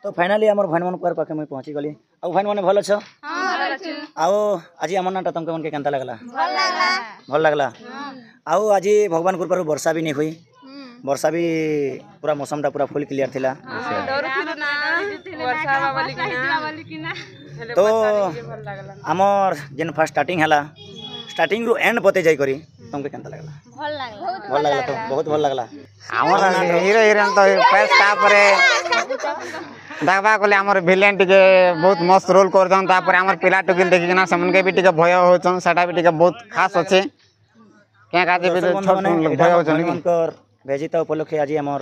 तो फाइनाली आम भाई मान पाखे मुझे पहुँची गली आ भाई मैंने भल अछ आओ आज आम नाटा तुमके मन के केनता लगला भल लगला आओ आज भगवान कृपा वर्षा भी नहीं हुई वर्षा भी पूरा मौसम टा पूरा फुल क्लियर थिला तो आमर जेन फर्स्ट स्टार्टिंग रु एंड पते जाई करी तुमके केनता लगला भल लगला तो बहुत भल लगला हमर हीरो हीरोइन तो फर्स्ट तापरे देखबा कोले हमर विलेन टिके बहुत मस्त रोल करछन तापर हमर पिला टुकिन देखिना समन के भी टिके भय होछन सेटा भी टिके बहुत खास अछि के काजे भी छोट भय होछन मनकर भेजिता उपलक्षे आज हमर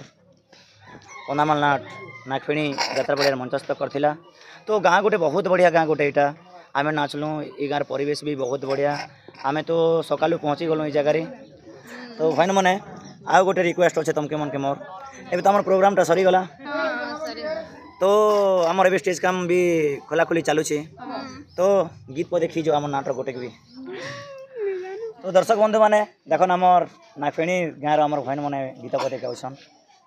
कोनामल नागफेणी यात्रा बढ़िया मंचस्थ करथिला तो गाँ गोटे बहुत बढ़िया गाँ गोटे यहाँ आम नाचलु ये गाँव परिवेश भी बहुत बढ़िया आम तो सकालू पहुँची गलु जगार तो भाई मैंने आउ गोटे रिक्वेस्ट अच्छे तुमके मन के मोर ए तो आम प्रोग्रामटा सरीगला तो आमर ए स्टेज काम भी खोलाखोली चलुची तो गीत पर देखी जो आम नाटक गोटे भी तो दर्शक बंधु मैंने देखन आमर नागफेणी गाँव आम भाई मैंने गीत पर देखे आसन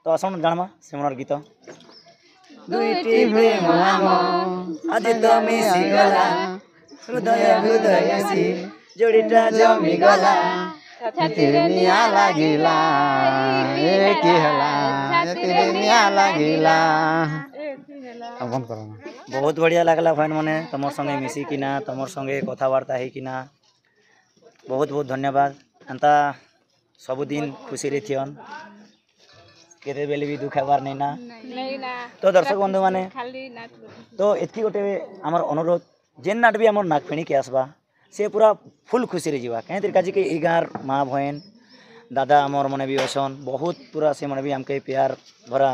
तो आसन जानमा से गीत दुईटी प्रेम आज तो मिसिगला हृदय हृदयसी जोड़ीटा जमिगला तेरे निया लागिला ए की हला तेरे निया लागिला अपन करना बहुत बढ़िया लगला भाई मैंने तुम संगे मिसी किना तुम संगे कथबार्ता है किना बहुत बहुत धन्यवाद एंता सबुदिन खुशी रे थियन केते बेले भी दुख हेबार नहीं ना तो दर्शक बंधु माने तो एतकी गोटे आमर अनुरोध जेन नाट भी आमर नागफेणी के आसबा से पूरा फुल खुशी रे जीवा कहीं तरीका कि ई गाँव माँ बहन दादा आमर मने भी असन बहुत पूरा से मने भी आमके प्यार भरा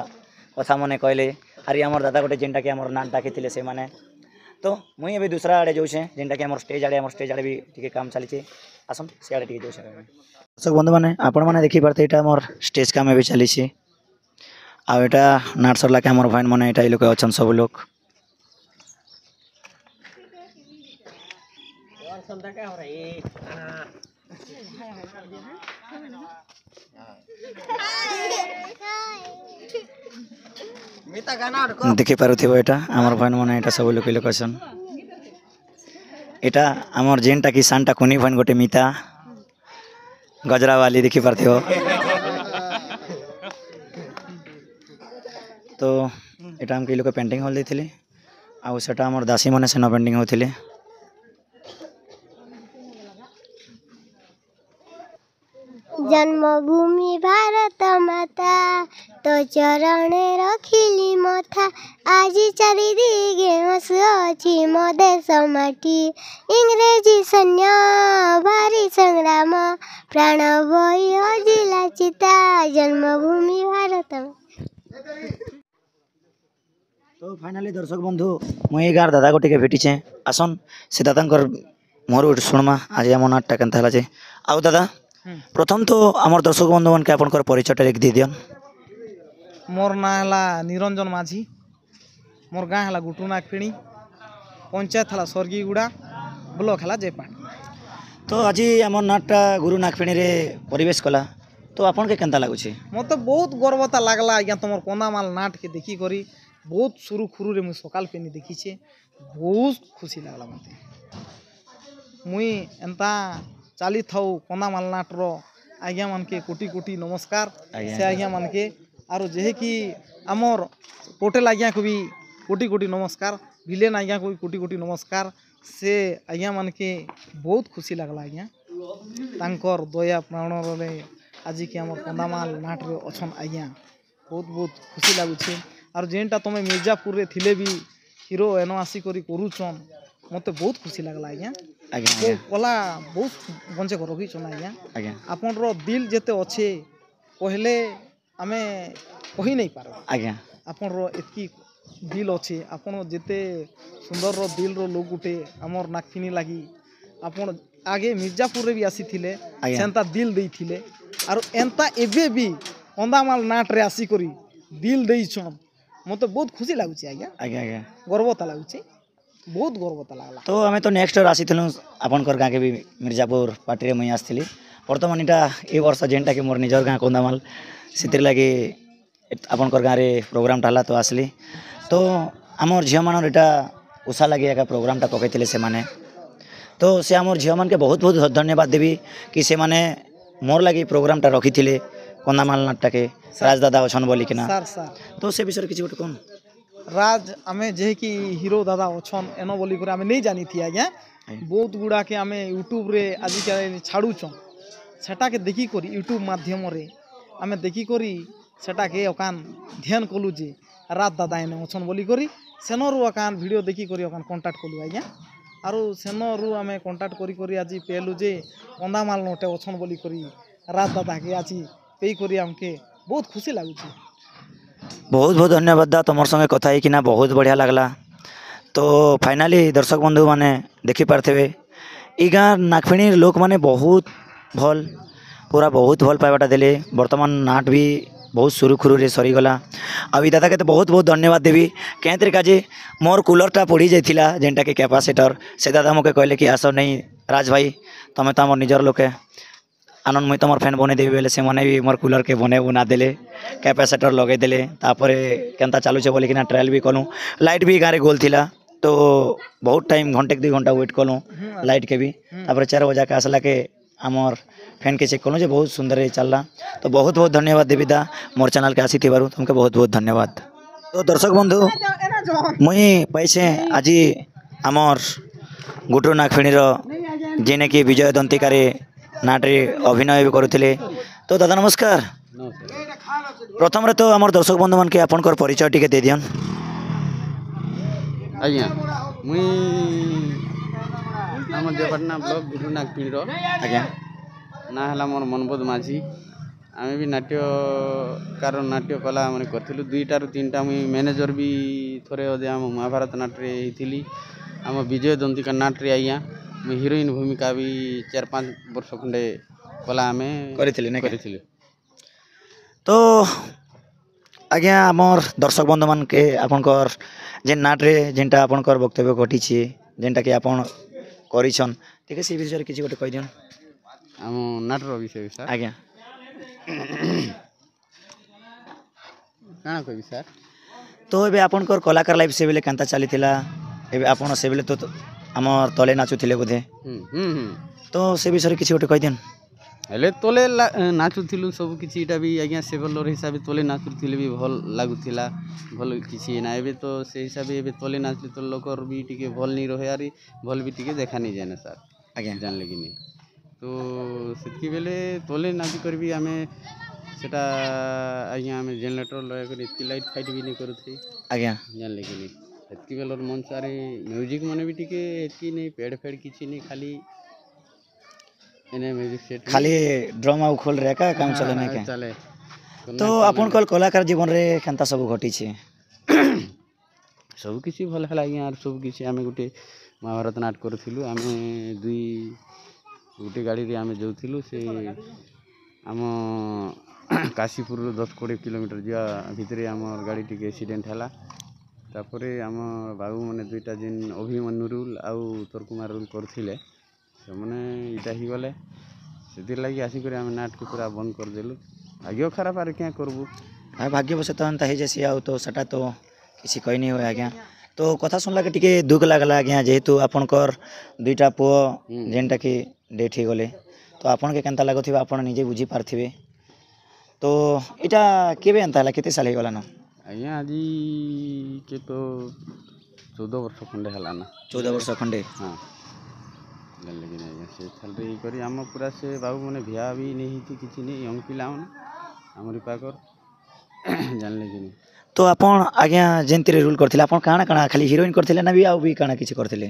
कथा मने कहले आरी आमर दादा गोटे जेनटा कि आमर नाट डाकिथिले से माने तो मुई अभी दूसरा आड़े जाऊे जेनटा कि आमर स्टेज आड़े भी टिके काम चली आसन से आड़े टिके जाऊे दर्शक बंधु मैंने आपण मैंने देखी पारते यहाँ आमर स्टेज काम भी चली आ नाट सरला के आमर भाई मैंने यहाँ लोग अच्छा सब लोग देखी पारुथिबो एटा आमर भाई मैंने यहाँ सब लोग लोकेशन एटा आमर जेनटा कि सानटा कुनी भाई गोटे मिता गजरा वाली देखी पारथिबो तो यहाँ आमके लोग पेंटिंग हल देते आउ सेटा आमर दासी मैंने सेन पेंटिंग होते जन्मभूमि भारत माता तो चरण रखिली मथा आज चारिदिगे हसुअछि मो देश माटी इंग्रेजी सैन्य भारी संग्राम प्राण भई हजिला चिता जन्मभूमि भारत। तो फाइनाली दर्शक बंधु मुई गार दादा गोटे भेटी आसन से दादा मोर शुणमा आज आम नाटटा के आउ दादा प्रथम तो आमर दर्शक बंधु मन के आपनकर परिचय लिख दी दियन मोर ना हला निरंजन माझी मोर गाँ हला गुटू नागफेणी पंचायत हला स्वर्गीगुड़ा ब्लॉक हला जयपाट तो आज आम नाटटा गुरु नागफेणी रे परिवेश कला तो आपन के केनता लागुछि मत बहुत गर्वता लागला आज्ञा तुम कोनामाल नाट के देखी करी बहुत सुरुखुरु रे मुई सकाल पेनी देखीचे बहुत खुशी लागला मते मुई एंता चाली थाउ कोनामाल नाटर आज्ञा मन के कोटि कोटि नमस्कार से आज्ञा मन के आरो जेहे कि आमर टोटल आज्ञा को भी कोटि कोटि नमस्कार विलेन आज्ञा को भी कोटि कोटि नमस्कार से आज्ञा मन के बहुत खुशी लागला आज्ञा तांकर दया प्राण रे आज कि आमर कोनामाल नाट रे अछन आज्ञा बहुत बहुत खुशी लागुछे आरो जेनटा तुम मिर्जापुर रे थिले भी हीरो एनो आसी करी करूछन मते बहुत खुशी लागला आज्ञा आज्ञा कला बहुत बंचे कर रखीछन आज्ञा आज्ञा आपन रो दिल जेते अच्छे कहले आमे कही नहीं पारो आज्ञा आपन रो एतकी दिल अच्छे आपन जेते सुंदर रो दिल रो लोग गुटे आमर नागफेणी लागी आपन आगे मिर्जापुर रे भी आसी थिले सेंता दिल देई थिले आरो एंता एबे भी कंदामाल नाट रे आसी करी दिल देइछन मते बहुत खुशी लागुଛି आज्ञा आज्ञा आज्ञा गर्वता लागुଛି बहुत गर्वता लागला तो आम तो नेक्स्ट इयर आसीलु आपनकर गाँ के भी मिर्जापुर पार्टी रे मुई आसली बर्तमान इटा ए वर्ष जेनटा कि मोर निजर गाँ कंदामाल से लगी आपनकर गाँव रे प्रोग्राम टाला तो आसली तो आमर झील मान इटा उषा लगे एका प्रोग्रामटा पकईले से माने तो से आमर झील मान के बहुत बहुत धन्यवाद देवी कि से माने मोर लगी प्रोग्रामटा रखी थे कंधामाल नाटटा के राजदादा अच्छन बोलिकिना ସାର୍ ସାର୍ तो से विषय किसी गोटे कौन राज आमे जे कि हिरो दादा अछन एनो बोली करे आमे नहीं जानी थी आज्ञा बहुत गुड़ा के आमे यूट्यूब रे आजिकल छाड़ुछ सेटा के देखी करी यूट्यूब माध्यम रे आमे देखी करी सेटा के अकान ध्यान कलु जे राज दादा एने अछन बोली करी सेनरु अकान वीडियो देखी करी अकान कांटेक्ट कलु आज्ञा आरो सेनरु आमे कांटेक्ट करी करी आज पेलु जे कंधामाल नोटे अछन बोली करी राज दादा के आज पे करी हमके बहुत खुशी लागुची बहुत बहुत धन्यवाद दा तुम संगे कथा कि बहुत बढ़िया लगला तो फाइनाली दर्शक बंधु माने देखी पार्थे ई गाँ नागफिणी लोक माने बहुत भल पूरा बहुत भल पाइबाटा देले वर्तमान नाट भी बहुत सुरुखुरु रे सरीगला आ दादा के तो बहुत बहुत धन्यवाद देवी क्या तरीका जे मोर कूलरटा पड़ी जाइला जेनटा के कैपासिटर से दादा मुझे कहले कि आस नहीं राज भाई तुम्हें तो आम निजर लोके आनंद मुई तुम फैन बने देवी बेले से मैंने भी मोर कूलर के बने बुना देले कैपेसिटर लगे देले तापर केनता चालूचे बोलिकिना ट्रायल भी कलूँ लाइट भी गाँव गोल थिला तो बहुत टाइम घंटे 2 घंटा वेट कलूँ लाइट के भी तापर 4 बजे के आसला के आमर फैन के चेक कलूँ जे बहुत सुंदर चलला तो बहुत बहुत धन्यवाद देवी दा मोर चैनल के आसी तुमके बहुत बहुत धन्यवाद तो दर्शक बंधु मुई पैसे आज आमर गुटरू नागफिणीर जेने कि विजय दंतिकार नाटे अभिनय भी करुले तो दादा नमस्कार प्रथम रे तो आमर दर्शक बंधु मान के आपनकर परिचय टिके दे दियन आज्ञा मुई आम देवपाटना ब्लॉक गुटरू नागफिणीर आज्ञा ना है मोर मनबोध माझी आमे भी नाट्यकार नाट्य कला मैंने करूँ 2 ରୁ 3टा मुई मैनेजर भी थोड़े अदे आम महाभारत नाट्रे होती आम विजय दंतिका नाट्रे आज्ञा मुई हिरोइन भूमिका भी 4-5 वर्ष खंडे कला आमे करी तो आज्ञा आमर दर्शक बंधु मान के आपनकर जेन नाट्रे जेनटा आपनकर वक्तव्य घटी जेनटा कि आपन करिछन ठीक है से विषय किसी गोटे कहि दियन आम नाटर विषय सर आज्ञा काଣା कहबी सर तो एबे आपनकर कलाकार लाइफ से बेले केनता चलीथिला एबे आपन से बेले तो आमर तले नाचुथिले बोधे तो से विषय किसी गोटे कहि दियन हेले तोले नाचुथिलु सब किछि इटा भी आज्ञा सेवलर हिसाब तोले नाचुथिले भी भल लागुथिला भल किछि ना एबे तो से हिसाब एबे तोले नाचले तो लोकर भी टिके भल नहीं रहे आरी भल भी टिके देखा नहीं जाने सर आज्ञा जानले कि नहीं तो सेतकी बेले तोले नाच कर भी आमे सेटा आज्ञा आमे जनरेटर लगा कर इतकी लाइट फाइट भी नहीं करूथी आज्ञा जानले कि नहीं सेतकी बेलर मन सारे म्यूजिक माने भी टिके एतकी नहीं पेड़ फेड़ किछि नहीं खाली एने म्यूजिक सेट खाली ड्रामा खोल रे का काम चले ना के चले तो आपनकर कलाकार जीवन रे केनता सब घटी छे सब किछि भल हला आज्ञा आर सब किछि आमे गुटे महाभारत नाट करथिलु आमे गोटे गाड़ी रे आमे जाउथिलु से आम काशीपुर 10-20 किलोमीटर जा भितरे आमर गाड़ी टिके एक्सीडेंट हला तापरे आम बाबू माने 2टा जिन अभिमन्यु रूल आउ उत्तर कुमार रूल करथिले से माने इटा ही गले सेतिर लागि आसी करे आम नाट के पूरा बंद कर देलु भाग्य खराब आर क्या करबू भाग्य बस तो अंत जैसे आउ तो सटा तो किसी कही नहीं हुए आज्ञा तो कथा सुनला के टिके दुख लागला आज्ञा जेहेतु आपनकर 2टा पुओ जेनटा कि डेथ ही गले तो आपन के केनता लागुथिबा आपन निजे बुझी पारथिबे तो इटा केबे अंता हला केते साल हे गला न आज्ञा आजी के तो 14 वर्ष खंडे हला ना 14 वर्ष खंडे हाँ जानले कि नहीं से थालरे ई करी आम पूरा से बाबू माने भिया भी नहीं हिती किछि नहीं यंग पिला हमरी पाकर जानले कि नहीं तो आपन आज्ञा जेंतिरे रूल करथिले आपन काना काना खाली हीरोइन करथिले ना भी आउ भी काना किछि करथिले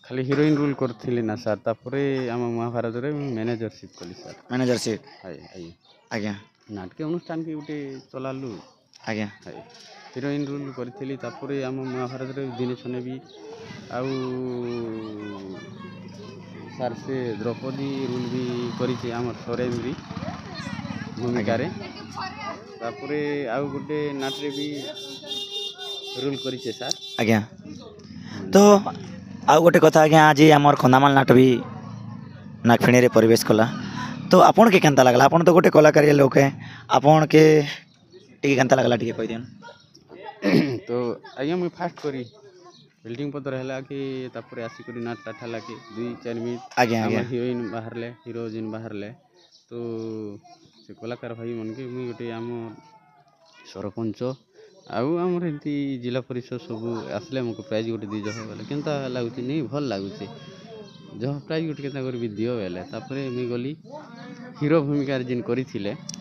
खाली हीरोइन रोल करथिले ना सर तापरे आम महाभारत रे मैनेजरशिप कली सर मैनेजरशिप हाय हाय आज्ञा नाटक अनुष्ठान के उठे चलालु आज्ञा हाय हीरोइन रोल करथिली तापरे आम महाभारत रे दिने छने भी आउ सर से द्रौपदी रोल भी करिছে आम सरेंद्री भूमिका रे तापरे आउ गुटे नाटरे भी रोल करिছে सर आज्ञा तो आउ गोटे कथा आज्ञा आज आमर कंधामाल नाट भी नागफिणी रे परिवेश कला तो आपन के केनता लागला आपन तो गोटे कलाकारी लोक है आपन के टिके केनता लागला टिके कहि दियन तो आज्ञा मुई फास्ट करी बिल्डिंग पतर है कि तापर आसिक नाटटा ठेला कि 2-4 मिनिट आज्ञा आज्ञा हिरोइन बाहरले हिरो जिन बाहरले तो से कलाकार भाई मन के मुई गोटे आम सरपंच आउ आमर एमती जिला परिषद सब आसले हमको प्राइज गोटे दी जह बेले केनता लगुच नहीं भल लगुच जह प्राइज गोटे केनता कर दियो बेले तापर मुई गली हीरो भूमिका जिन करी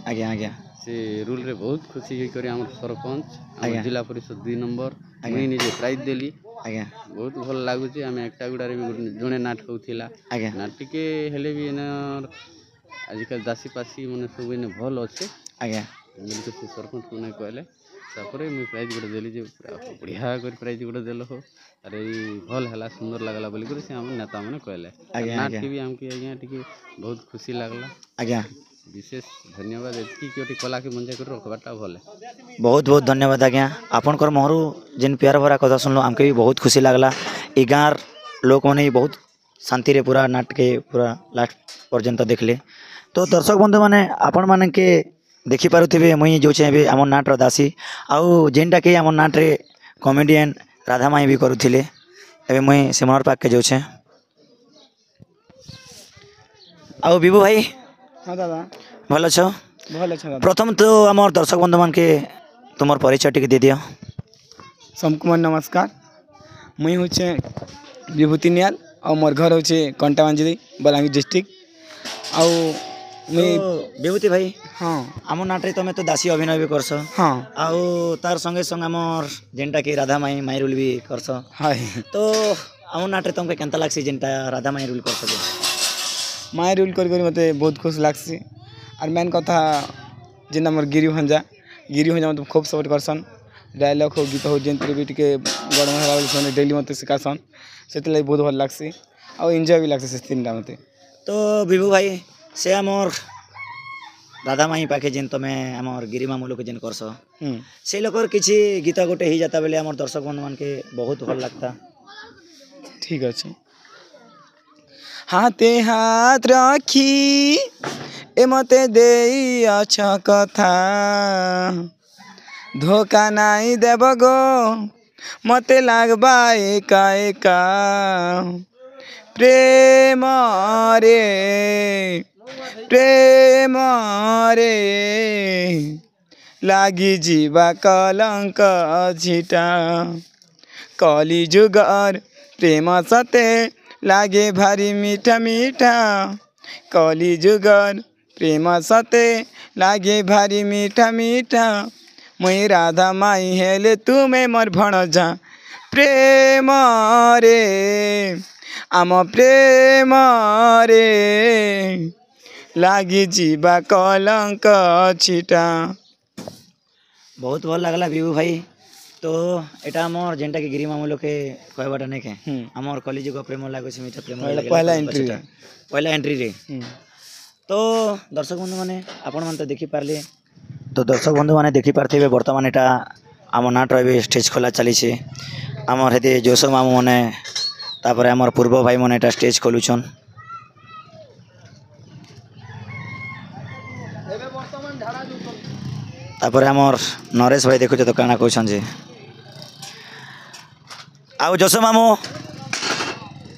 आज्ञा आज्ञा से रूल रे बहुत खुशी होकर आम सरपंच आज्ञा। जिला परिषद 2 नंबर मुई निजे प्राइज देली आज्ञा बहुत भल लगुच आम एकटा गुड़ारे भी जड़े नाट होता आज्ञा नाट टिके हेले भी आजिकल दासी पासी मैंने सब इन भल अच्छे आज्ञा मिलकर से सरपंच मैंने कहले तापर मुई प्राइज गोटे देली जे बढ़िया कर प्राइज गोटे देल हो अरे भल है सुंदर लगला बोलिक से आम नेता मैंने कहले आज्ञा, नाट आज्ञा। के भी आमके आज्ञा टिके बहुत खुशी लगला आज्ञा विशेष धन्यवाद एति गोटे कला के मंजा कर रखबाटा भल है बहुत बहुत धन्यवाद आज्ञा आपनकर महरु जिन प्यार भरा कथा सुनलो आमके भी बहुत खुशी लागला ई गाँर लोक मैंने बहुत शांति रे पूरा नाट के पूरा लास्ट पर्यंत देखले तो दर्शक बंधु मैंने आपण माने के देखि पारुथिबे मुई जो छे आम नाटर दासी आउ जेनटा के आम नाट रे कॉमेडियन राधा माई भी करुथिले एबे मुई सिमर पाक के जो छे आउ बिबू भाई हाँ दादा भल छ भल अच्छा दादा प्रथम तो आम दर्शक बंधु मान के तुमर परिचय टिके दे दियो समकुमार नमस्कार मुई हूँ विभूति नियाल और मोर घर हूँ कंटाबांजरी बलांगीर डिस्ट्रिक्ट आउ मुई विभूति भाई हाँ आम नाटे तुम तो दासी अभिनय भी करस हाँ आउ तार संगे संग आमर जेनटा कि राधा माई माई रोल भी करस हाय तो आम नाटे तुमके केनता लागसी जेनटा राधा माई रोल करस माए रोल कर मते बहुत खुश लागसी और मेन कथा जेन आमर गिरी हंजा मते खूब सपोर्ट करसन डायलॉग हो गीत हो जेनते भी टिके गरम होला बोली डेली मते सिखासन से बहुत भल लागसी और एंजॉय भी लागसी से तीनटा मते तो विभू भाई से आमर राधा माई पाखे जेन तुम आमर गिरी मामू लोक जेन करस से लोकर किसी गीत गोटे ही जाता बेले आमर दर्शक बंधु मान के बहुत भल लगता ठीक अच्छे हाथे हाथ रखी ए मते देई अच्छा कथा धोखा नाई देब गो मते लागबा एका एका प्रेम रे लागी जीवा कलंक झिटा कली जुगर प्रेम सते लागे भारी मीठा मीठा कली जुगर प्रेम सते लागे भारी मीठा मीठा मुई राधा माई हेले तुम्हें मोर भणजा प्रेम रे आम प्रेम रे लागी जीवा कलंक छिटा बहुत भल लगला विभू भाई तो एटा हमर जेनटा के गिरी मामू लोके कहबाटा नहीं के हमर कॉलेज को प्रेम लागो से मीठा प्रेम पहला एंट्री पहला एंट्री रे तो दर्शक बंधु माने आपण मन तो देखि पारले तो दर्शक बंधु माने देखि पारथिबे वर्तमान एटा आम नाट रे स्टेज खोला चली छे हमर हेते जोश मामू माने तापर हमर पूर्व भाई माने एटा स्टेज खोलुछन तापर हमर नरेश भाई देखुछ तो काना कहछन जे आउ जोश मामू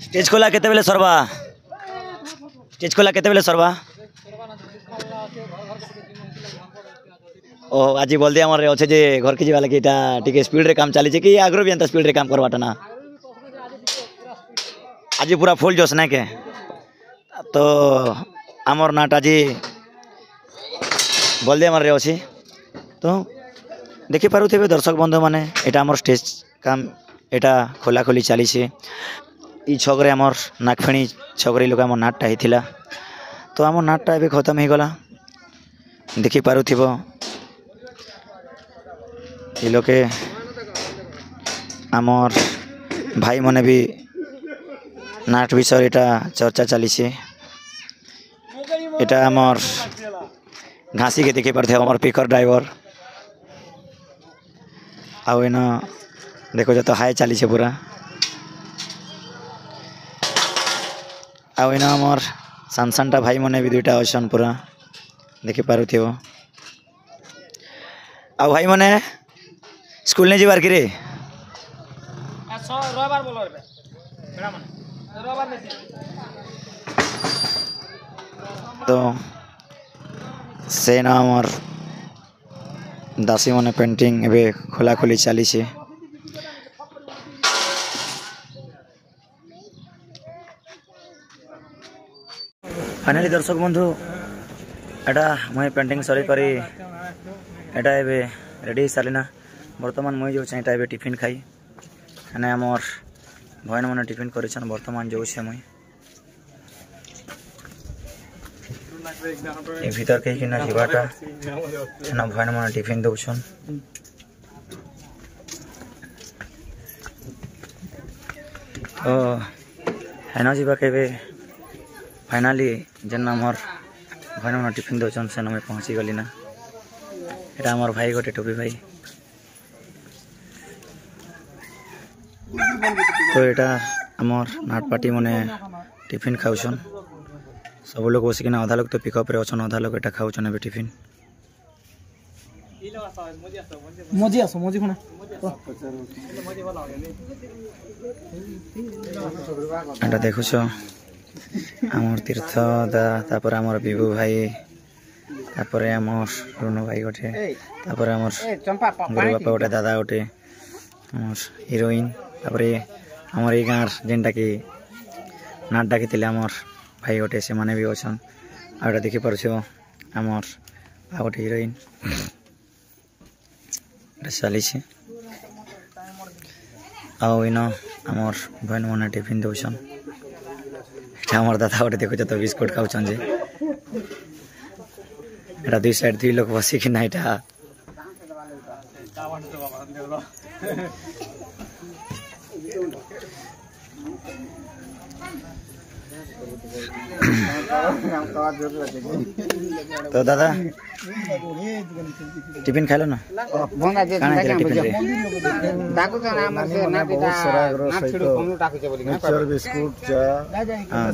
स्टेज खोला केते बेले सरबा स्टेज खोला केते बेले सरबा ओ आज बोल दिया हमर अच्छे जे घर के जीवा लगे एटा टिके स्पीड रे काम चली छे कि आग्रो भी अंत स्पीड रे काम करवाटा ना आज पूरा फुल जोश ना के तो हमर नाट आज बोल दिया हमर रे अछि तो देखि पारुथिबे दर्शक बंधु माने एटा हमर स्टेज काम एटा खोला खोली चली छे ई छगरे हमर नागफेणी छगरे लोक हमर नाटटा हेतिला तो हमर नाटटा एबे खत्म हे गला देखि पारुथिबो ये लोके आमर भाई मने भी नाट विषय एटा चर्चा चली छे एटा आमर घासी के देखि पारथे हमर पिकर ड्राइवर आउ एना देखो जो तो हाय चली छे पूरा आउ एना हमर सानसानटा भाई मने भी दुईटा अछन पूरा देखि पारुथिबो आउ भाई मने स्कूल नहीं जीवार कि रे तो से ना आमर दासी माने पेंटिंग एबे खोला खोली चली छे फाइनाली दर्शक बंधु एटा मुई पेंटिंग सरी करी एटा एबे रेडी सारिना बर्तमान मुई जो एटा एबे टिफिन खाई एने आमर भयन माने टिफिन करिछन बर्तमान जो छे मुई ए भीतर के किना जीवाटा एना भयन माने टिफिन दउछन ओ एना जीवा केबे फाइनाली जेन आमर भाई ना टिफिन दौन से मैं पहुँची गली ना এটা আমার ভাই গোटे टोपी भाई तो এটা আমার नाट पार्टी मने टिफिन खाऊन सब लोग बसिकिना अधा लोग तो पिकअप रे अछन अधा लोग एटा खाऊन ए टिफिन मजी आसो मजी कोना एटा देखुछ आमर तीर्थ दा तापर आमर विभू भाई तापर आमर रुनु भाई गोटे तापर आमर गुरु बापा गोटे दादा गोटे आमर हिरोइन तापर आमर ए गाँव जेनटा कि नाट डाकिले आमर भाई गोटे से माने भी अछन आटा देखि पारछ आमर आ गोटे हिरोइन चली आउ इन आमर बहन मैंने टिफिन दौन हमार दादा गोटे देखुच तो बिस्कुट खाऊन जे एटा दुई साइड दुई लोग बसिकिना एटा तो दादा टिफिन खाइलो ना भंगा जे काना खाइलो टिफिन रे डाकु छ ना हमर से नाटिटा नाट छिडु कमु डाकु छ बोली मिक्सचर बिस्कुट चा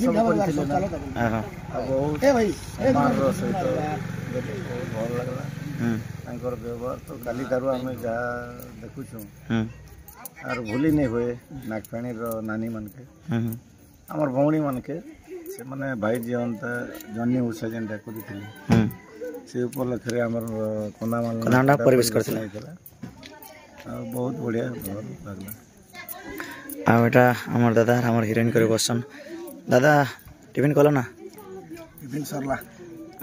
सब पड़थिले ना हां बहुत ए भाई मार सहित भल लागला तांकर व्यवहार तो काली दारू हमें जा देखु छु आर भूली नहीं हुए नागफेणी रो नानी मन के हमर भौणी मन के से माने भाई जीवंत जन्नी उसे जेन डाकु दिथिले से उपलक्ष्य रे हमर कनाडा परिवेश करथिले बहुत बढ़िया भल लागला आ बेटा हमर दादा हमर हिरोइन करे बसन दादा टिफिन कलो ना टिफिन सरला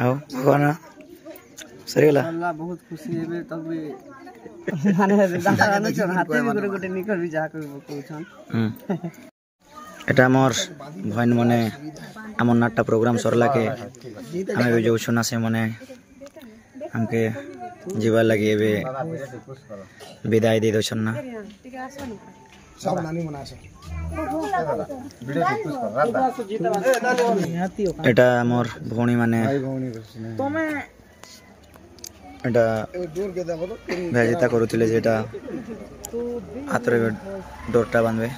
आओ खाना सरी होला अल्लाह बहुत खुशी हेबे तब भी माने दादा न छन हाथे भी गोटे निकर भी जा करबो कहछन এটা আমার ভাইন মানে আমার নাটটা प्रोग्राम सरला के हमें भी जो सुना से मने हमके जीवा लगी एबे विदाई दे दोछन ना सब नानी मनासे এটা আমার ভৌणी মানে तमे এটা ভেজিতা করুଥିଲେ যেটা হাতরে ডোরটা বাঁধবে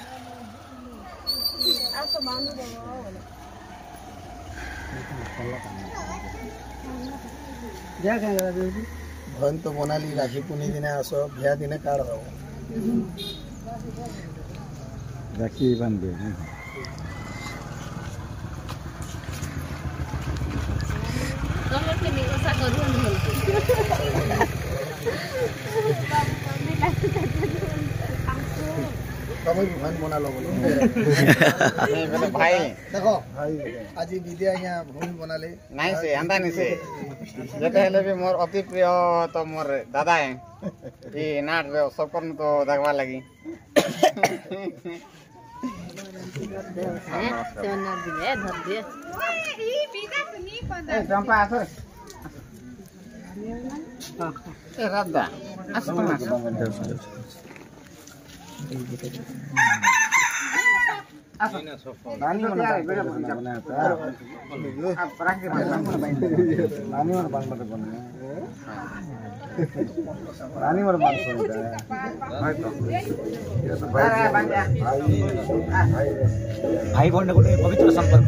भन तो बनाली राखी पुनी दिने आस भ्या दिने काढ दो राखी बांधे तब भी भन बना लो बोलो भाई देखो भाई आज विद्या यहाँ भूमि बना ले नहीं से अंदा नहीं से जेते हेले भी मोर अति प्रिय तो मोर दादा है ई नाट रे सबकन तो देखबा लगी चंपा आसर ए राधा आसर ना नानी मन बनाया था अब रख के नानी मन बांध मत बने नानी मन बांध सोता है भाई तो ये तो भाई भाई बहन गोटे पवित्र संपर्क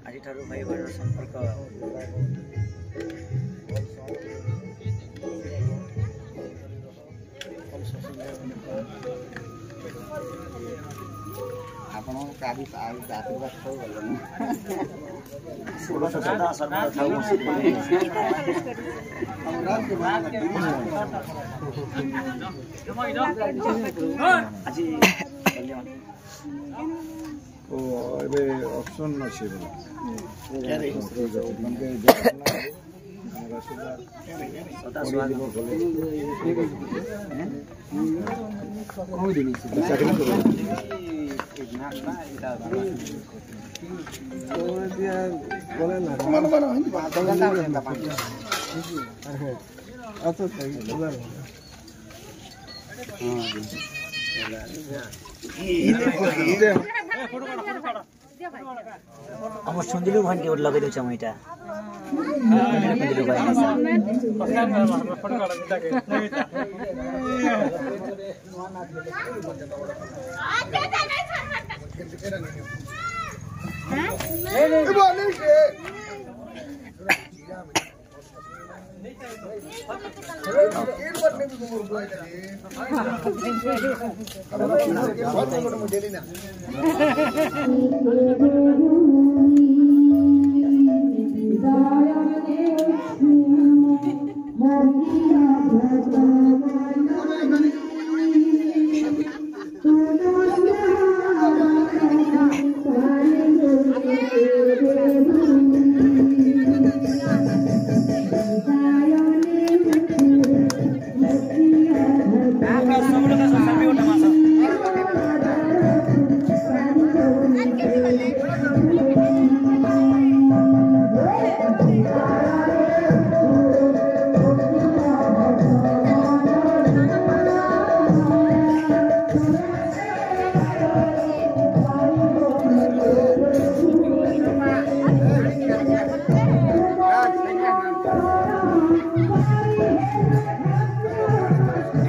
ଆଜିଠାରୁ ଭାଇ ଭାଇର ସମ୍ପର୍କ ଏବେ ଅପସନ୍ ଅଛି ଆମ ସୁନ୍ଦରୀ ଭାଇକି ଗୋଟେ ଲଗେଇ ଦେଉଛ ମୁଁ ଏଇଟା ସୁନ୍ଦରୀ ଭାଇ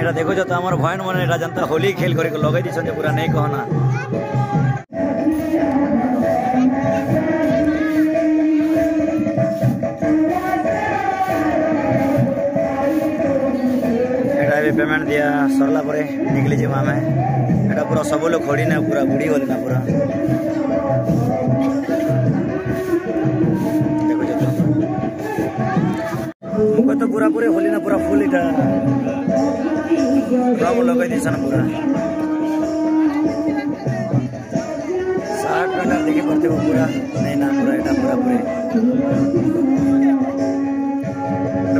এটা দেখুছ তো আমার ভয়ন মানে এটা জানতা হোলি খেল করে লগাই দিছন পুরা নেই কহনা এটা ଏବେ পেমেন্ট দিয়া সরলা পরে নিকলি যাবো আমি এটা পুরা সব লোক খড়ি না পুরা বুড়ি গলি না পুরা দেখুছ তো মুখ তো পুরা পুরি হোলি না পুরা ফুল এটা रंग लगे दिसन पूरा 60 मीटर देखी पड़ते वो पूरा नहीं ना पूरा एटा पूरा पूरे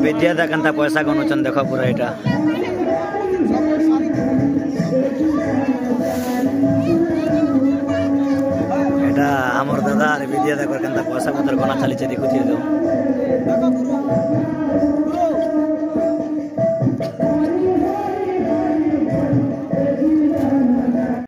विद्या दा कंता पैसा गनुचन देखो पूरा एटा एटा हमर दादा रे विद्या दा कंता पैसा पत्र गना चली छे देखुथि तो